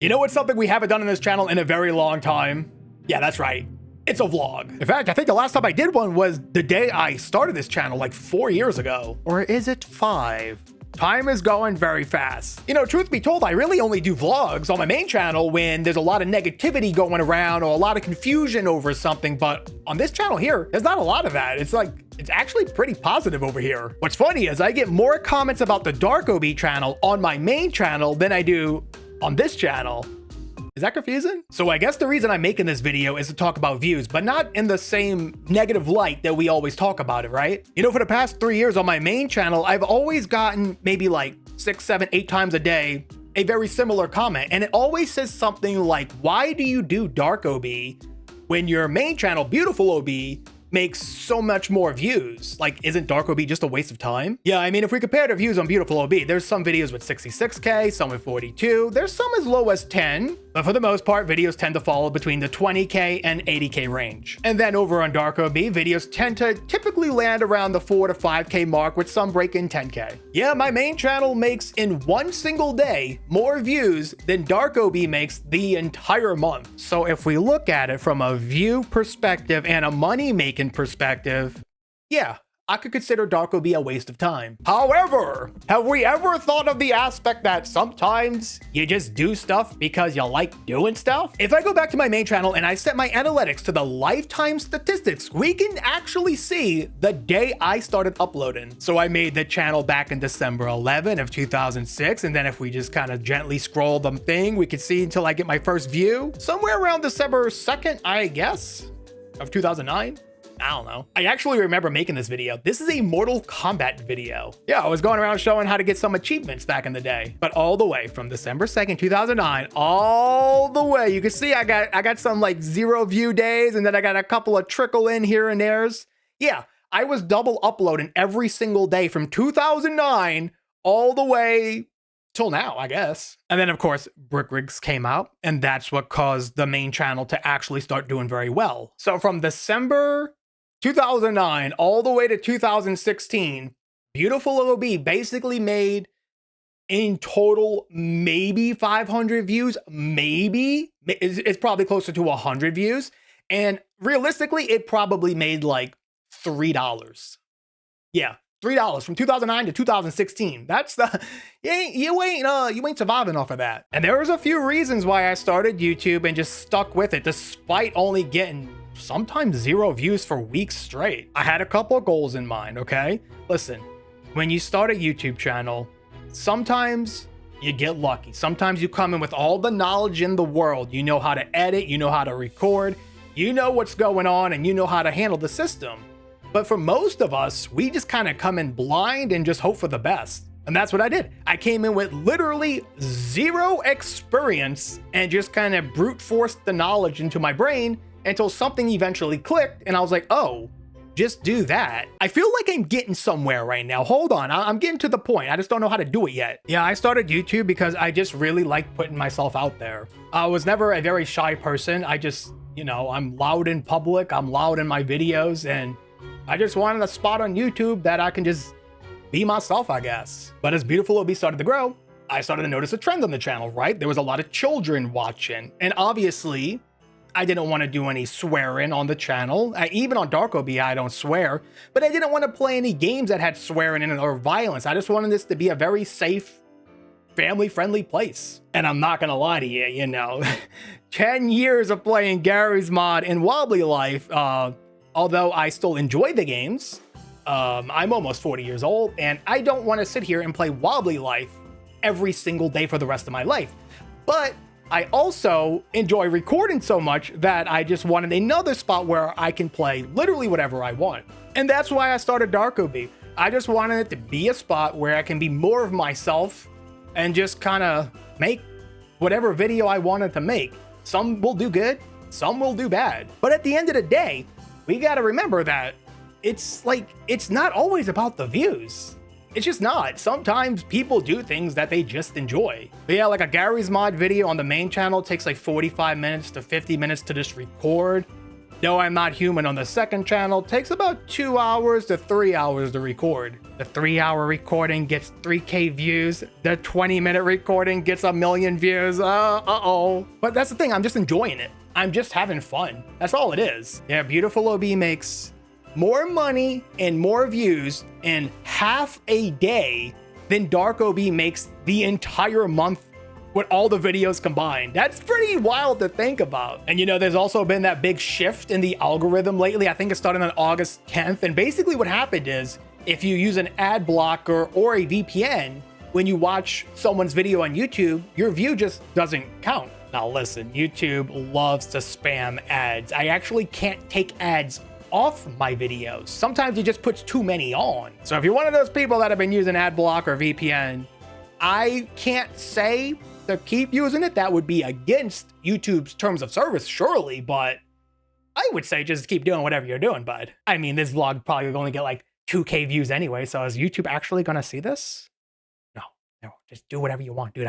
You know what's something we haven't done on this channel in a very long time? Yeah, that's right. It's a vlog. In fact, I think the last time I did one was the day I started this channel, like 4 years ago. Or is it 5? Time is going very fast. You know, truth be told, I really only do vlogs on my main channel when there's a lot of negativity going around or a lot of confusion over something, but on this channel here, there's not a lot of that. It's actually pretty positive over here. What's funny is I get more comments about the Dark OB channel on my main channel than I do on this channel. Is that confusing? So I guess the reason I'm making this video is to talk about views, but not in the same negative light that we always talk about it, right? You know, for the past 3 years on my main channel, I've always gotten maybe like 6, 7, 8 times a day, a very similar comment. And it always says something like, why do you do Dark OB when your main channel, Beautiful OB, makes so much more views? Like, isn't Dark OB just a waste of time? Yeah, I mean, if we compare the views on Beautiful OB, there's some videos with 66K, some with 42, there's some as low as 10, but for the most part, videos tend to fall between the 20K and 80K range. And then over on Dark OB, videos tend to typically land around the 4 to 5K mark, with some breaking 10K. Yeah, my main channel makes in one single day more views than Dark OB makes the entire month. So if we look at it from a view perspective and a money-making perspective, yeah, I could consider Dark OB a waste of time. However, have we ever thought of the aspect that sometimes you just do stuff because you like doing stuff? If I go back to my main channel and I set my analytics to the lifetime statistics, we can actually see the day I started uploading. So I made the channel back in December 11 of 2006. And then if we just kind of gently scroll the thing, we could see until I get my first view somewhere around December 2nd, I guess, of 2009. I don't know. I actually remember making this video. This is a Mortal Kombat video. Yeah, I was going around showing how to get some achievements back in the day. But all the way from December 2nd, 2009, all the way, you can see I got some like 0 view days, and then I got a couple of trickle in here and there's. Yeah, I was double uploading every single day from 2009 all the way till now, I guess. And then of course, Brick Rigs came out, and that's what caused the main channel to actually start doing very well. So from December 2009 all the way to 2016, Beautiful OB basically made in total maybe 500 views, maybe. It's probably closer to 100 views. And realistically, it probably made like $3. Yeah, $3 from 2009 to 2016. That's the, you ain't surviving off of that. And there was a few reasons why I started YouTube and just stuck with it despite only getting sometimes 0 views for weeks straight. I had a couple of goals in mind, okay? Listen, when you start a YouTube channel, sometimes you get lucky. Sometimes you come in with all the knowledge in the world. You know how to edit, you know how to record, you know what's going on, and you know how to handle the system. But for most of us, we just kind of come in blind and just hope for the best. And that's what I did. I came in with literally 0 experience and just kind of brute forced the knowledge into my brain until something eventually clicked, and I was like, oh, just do that. I feel like I'm getting somewhere right now. Hold on, I'm getting to the point. I just don't know how to do it yet. Yeah, I started YouTube because I just really like putting myself out there. I was never a very shy person. I just, you know, I'm loud in public, I'm loud in my videos, and I just wanted a spot on YouTube that I can just be myself, I guess. But as Beautiful OB started to grow, I started to notice a trend on the channel, right? There was a lot of children watching, and obviously, I didn't want to do any swearing on the channel. Even on Dark OB, I don't swear, but I didn't want to play any games that had swearing in it or violence. I just wanted this to be a very safe, family-friendly place. And I'm not gonna lie to you, you know, 10 years of playing Garry's Mod in Wobbly Life, although I still enjoy the games, I'm almost 40 years old, and I don't want to sit here and play Wobbly Life every single day for the rest of my life. But I also enjoy recording so much that I just wanted another spot where I can play literally whatever I want. And that's why I started Dark OB. I just wanted it to be a spot where I can be more of myself and just kind of make whatever video I wanted to make. Some will do good, some will do bad. But at the end of the day, we got to remember that it's not always about the views. It's just not. Sometimes people do things that they just enjoy. But yeah, like a Garry's Mod video on the main channel takes like 45 minutes to 50 minutes to just record. No, I'm Not Human on the second channel takes about 2 hours to 3 hours to record. The 3-hour recording gets 3K views. The 20-minute recording gets 1 million views. Uh-oh. But that's the thing, I'm just enjoying it. I'm just having fun. That's all it is. Yeah, Beautiful OB makes more money and more views in half a day than Dark OB makes the entire month with all the videos combined. That's pretty wild to think about. And you know, there's also been that big shift in the algorithm lately. I think it started on August 10th. And basically what happened is if you use an ad blocker or a VPN, when you watch someone's video on YouTube, your view just doesn't count. Now listen, YouTube loves to spam ads. I actually can't take ads off my videos. Sometimes it just puts too many on. So if you're one of those people that have been using ad block or VPN, I can't say to keep using it. That would be against YouTube's terms of service, surely, but I would say just keep doing whatever you're doing, bud. I mean, this vlog probably will only get like 2K views anyway, so is YouTube actually gonna see this? No, just do whatever you want, dude.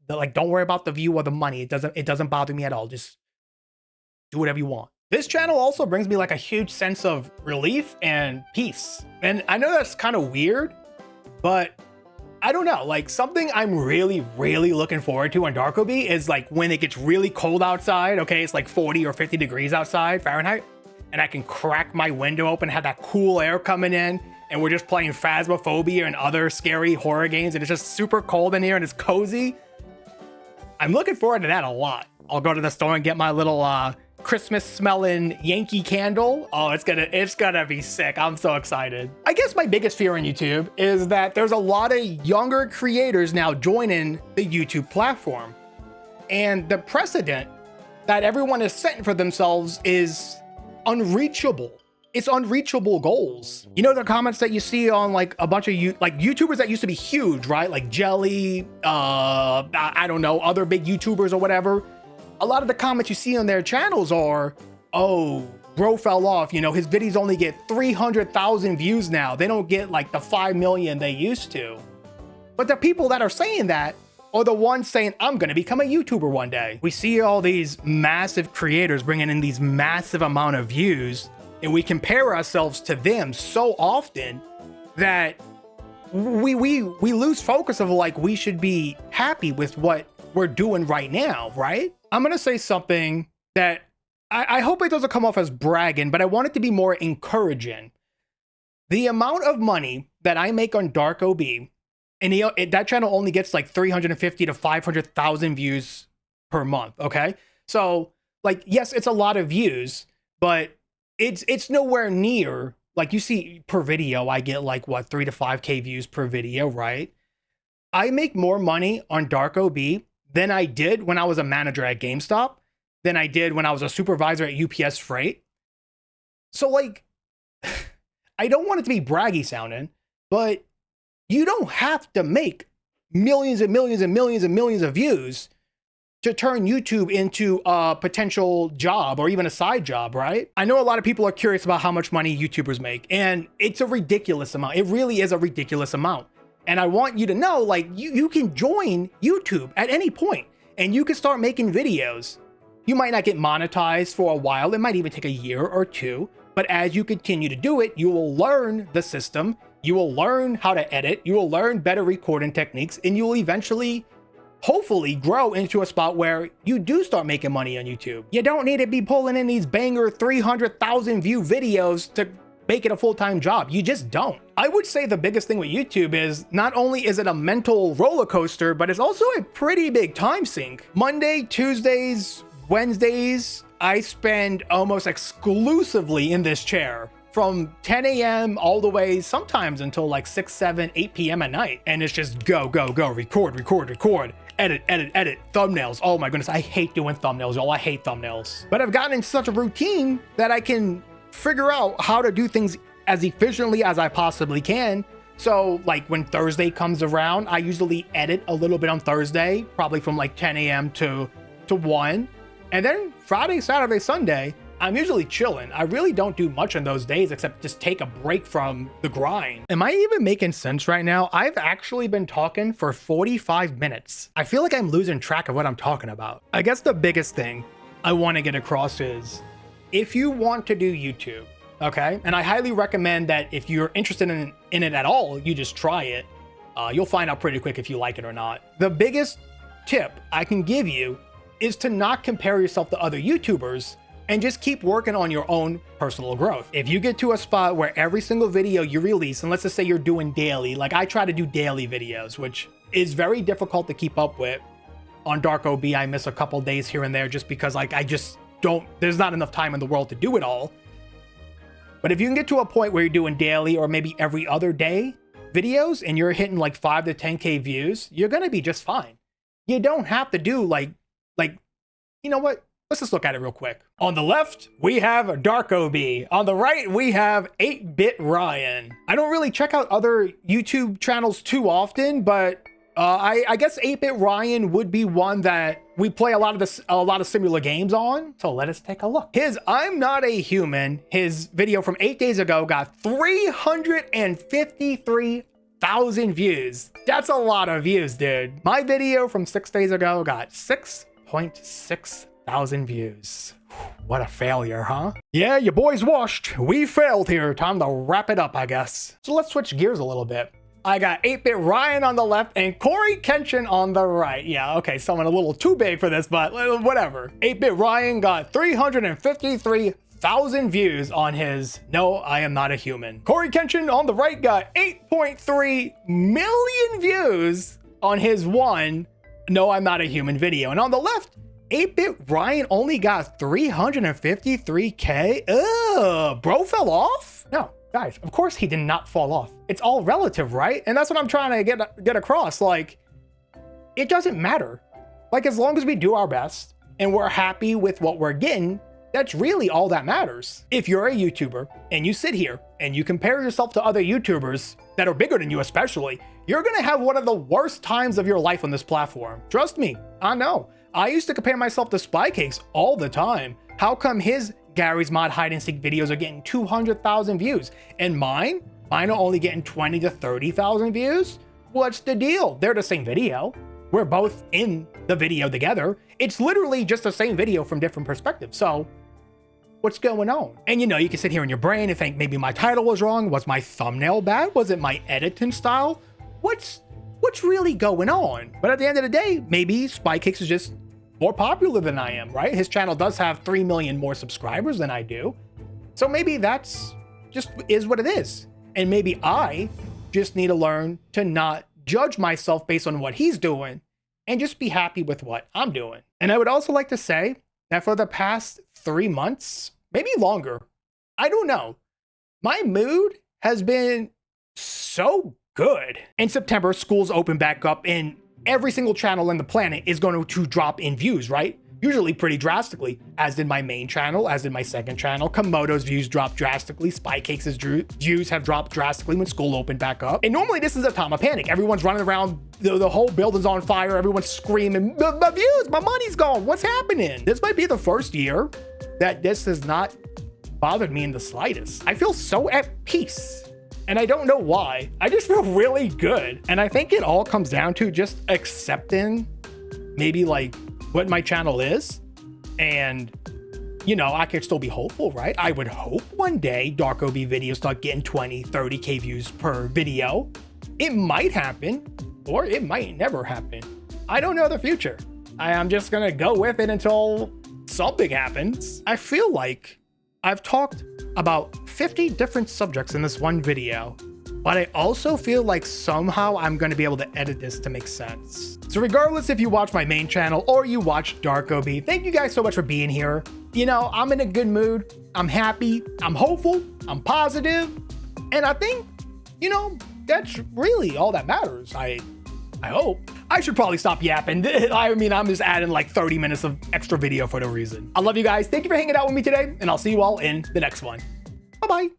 Don't worry about the view or the money. It doesn't bother me at all. Just do whatever you want. This channel also brings me like a huge sense of relief and peace. And I know that's kind of weird, but I don't know, like something I'm really, really looking forward to on Dark OB is like when it gets really cold outside, okay, it's like 40 or 50 degrees outside Fahrenheit, and I can crack my window open, have that cool air coming in, and we're just playing Phasmophobia and other scary horror games, and it's just super cold in here and it's cozy. I'm looking forward to that a lot. I'll go to the store and get my little Christmas smelling Yankee candle. Oh, it's gonna be sick. I'm so excited. I guess my biggest fear on YouTube is that there's a lot of younger creators now joining the YouTube platform. And the precedent that everyone is setting for themselves is unreachable. It's unreachable goals. You know, the comments that you see on like a bunch of YouTubers that used to be huge, right? Like Jelly, I don't know, other big YouTubers or whatever. A lot of the comments you see on their channels are, oh, bro fell off. You know, his videos only get 300,000 views now. They don't get like the 5 million they used to. But the people that are saying that are the ones saying, I'm going to become a YouTuber one day. We see all these massive creators bringing in these massive amount of views, and we compare ourselves to them so often that we lose focus of like, we should be happy with what we're doing right now, right? I'm gonna say something that I hope it doesn't come off as bragging, but I want it to be more encouraging. The amount of money that I make on Dark OB, and that channel only gets like 350 to 500,000 views per month, okay? So like, yes, it's a lot of views, but it's nowhere near, like you see per video, I get like what, 3 to 5K views per video, right? I make more money on Dark OB than I did when I was a manager at GameStop, than I did when I was a supervisor at UPS Freight. So like, I don't want it to be braggy sounding, but you don't have to make millions and millions and millions and millions of views to turn YouTube into a potential job or even a side job, right? I know a lot of people are curious about how much money YouTubers make, and it's a ridiculous amount. It really is a ridiculous amount. And I want you to know, like, you can join YouTube at any point and you can start making videos. You might not get monetized for a while. It might even take a year or two. But as you continue to do it, you will learn the system. You will learn how to edit. You will learn better recording techniques, and you will eventually, hopefully, grow into a spot where you do start making money on YouTube. You don't need to be pulling in these banger 300,000 view videos to make it a full-time job. You just don't. I would say the biggest thing with YouTube is not only is it a mental roller coaster, but it's also a pretty big time sink. Monday, Tuesdays, Wednesdays, I spend almost exclusively in this chair from 10 a.m. all the way sometimes until like 6, 7, 8 p.m. at night. And it's just go, go, go, record, edit, thumbnails. Oh my goodness, I hate doing thumbnails, y'all. I hate thumbnails. But I've gotten in such a routine that I can figure out how to do things as efficiently as I possibly can. So like when Thursday comes around, I usually edit a little bit on Thursday, probably from like 10 a.m. to 1. And then Friday, Saturday, Sunday, I'm usually chilling. I really don't do much on those days except just take a break from the grind. Am I even making sense right now? I've actually been talking for 45 minutes. I feel like I'm losing track of what I'm talking about. I guess the biggest thing I want to get across is if you want to do YouTube, okay, and I highly recommend that if you're interested in it at all, you just try it. You'll find out pretty quick if you like it or not. The biggest tip I can give you is to not compare yourself to other YouTubers and just keep working on your own personal growth. If you get to a spot where every single video you release, and let's just say you're doing daily, like I try to do daily videos, which is very difficult to keep up with. On Dark OB, I miss a couple days here and there just because like I just don't, there's not enough time in the world to do it all. But if you can get to a point where you're doing daily or maybe every other day videos and you're hitting like 5 to 10K views, you're gonna be just fine. You don't have to do like, you know what? Let's just look at it real quick. On the left, we have Dark OB. On the right, we have 8-Bit Ryan. I don't really check out other YouTube channels too often, but I guess 8-Bit Ryan would be one that we play a lot of similar games on. So let us take a look. His I'm Not a Human, his video from 8 days ago got 353,000 views. That's a lot of views, dude. My video from 6 days ago got 6.6 thousand views. What a failure, huh? Yeah, your boy's washed. We failed here. Time to wrap it up, I guess. So let's switch gears a little bit. I got 8-Bit Ryan on the left and Corey Kenshin on the right. Yeah, okay, someone a little too big for this, but whatever. 8-Bit Ryan got 353,000 views on his No, I Am Not a Human. Corey Kenshin on the right got 8.3 million views on his one No, I'm Not a Human video. And on the left, 8-Bit Ryan only got 353K. Ugh, bro fell off? No, guys, of course he did not fall off. It's all relative, right? And that's what I'm trying to get across. Like, it doesn't matter. Like, as long as we do our best and we're happy with what we're getting, that's really all that matters. If you're a YouTuber and you sit here and you compare yourself to other YouTubers that are bigger than you especially, you're gonna have one of the worst times of your life on this platform. Trust me, I know. I used to compare myself to Spy Cakes all the time. How come his Gary's Mod hide and seek videos are getting 200,000 views and mine are only getting 20 to 30,000 views? What's the deal? They're the same video. We're both in the video together. It's literally just the same video from different perspectives. So what's going on? And you know, you can sit here in your brain and think maybe my title was wrong. Was my thumbnail bad? Was it my editing style? What's really going on? But at the end of the day, maybe Spy Cakes is just more popular than I am, right? His channel does have 3 million more subscribers than I do. So maybe that's just is what it is. And maybe I just need to learn to not judge myself based on what he's doing and just be happy with what I'm doing. And I would also like to say that for the past 3 months, maybe longer, I don't know, my mood has been so good. In September, schools open back up and every single channel on the planet is going to drop in views, right? Usually pretty drastically, as did my main channel, as did my second channel. Komodo's views dropped drastically. Spy Cakes' views have dropped drastically when school opened back up. And normally this is a time of panic. Everyone's running around, the whole building's on fire, everyone's screaming, my views, my money's gone, what's happening? This might be the first year that this has not bothered me in the slightest. I feel so at peace. And I don't know why. I just feel really good. And I think it all comes down to just accepting maybe like what my channel is. And, you know, I could still be hopeful, right? I would hope one day Dark OB videos start getting 20, 30K views per video. It might happen, or it might never happen. I don't know the future. I'm just gonna go with it until something happens. I feel like I've talked about 50 different subjects in this one video, but I also feel like somehow I'm going to be able to edit this to make sense. So regardless if you watch my main channel or you watch Dark OB, thank you guys so much for being here. You know, I'm in a good mood. I'm happy. I'm hopeful. I'm positive. And I think, you know, that's really all that matters. I hope. I should probably stop yapping. I mean, I'm just adding like 30 minutes of extra video for no reason. I love you guys. Thank you for hanging out with me today, and I'll see you all in the next one. Bye-bye.